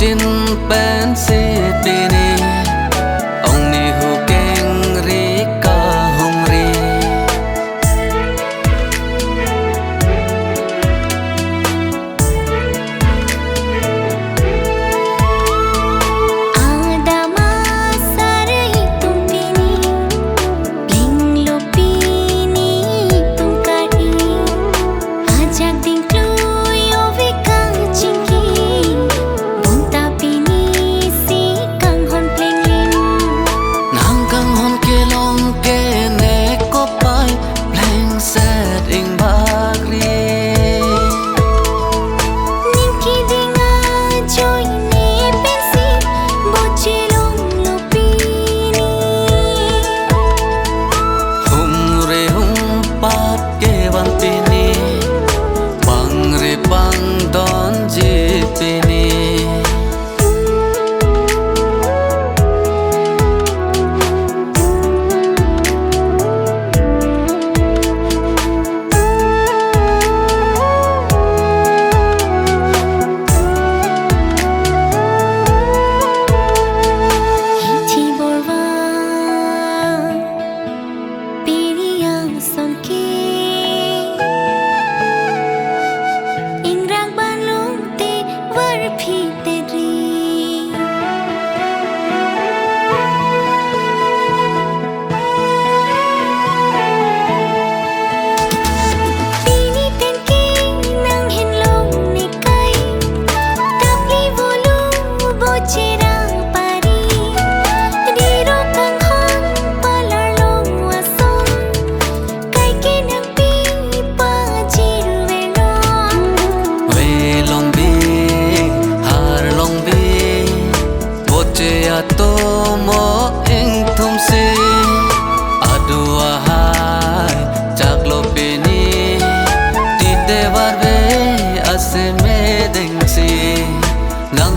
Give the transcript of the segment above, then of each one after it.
chín bên si tini ông ni hu keng ri ka hung ri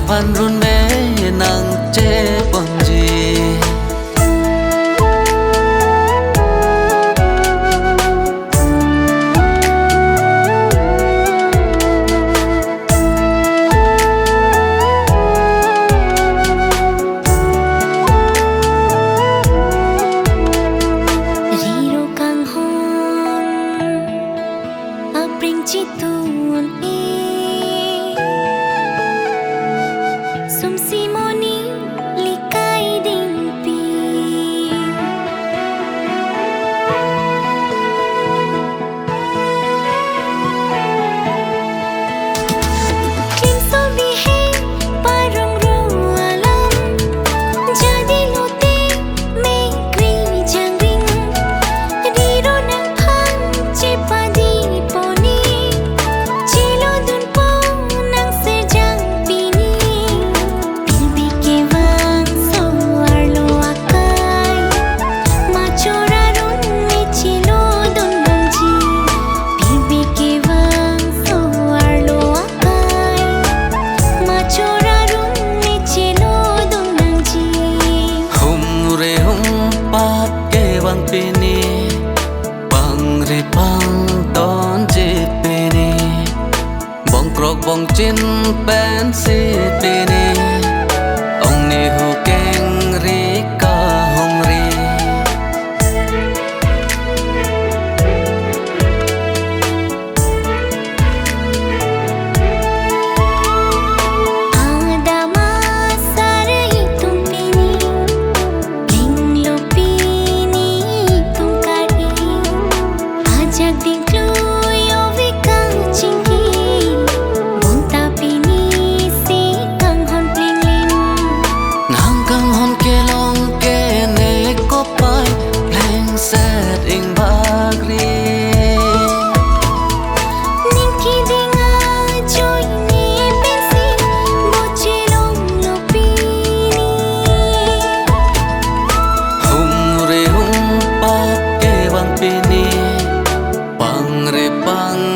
Pan run me nang che ponji Riro kang hon apring chitun Sumsimoni likai dimpi Klim sobihe parang rualam Jadi lote mekri jangring Riro nang pan cipadi poni Cilo dun po nang sejang pini pini pang ri pang don ji pini bong krok bong chin pen si tini ông ni hu keng ri ka hung ri pang re pang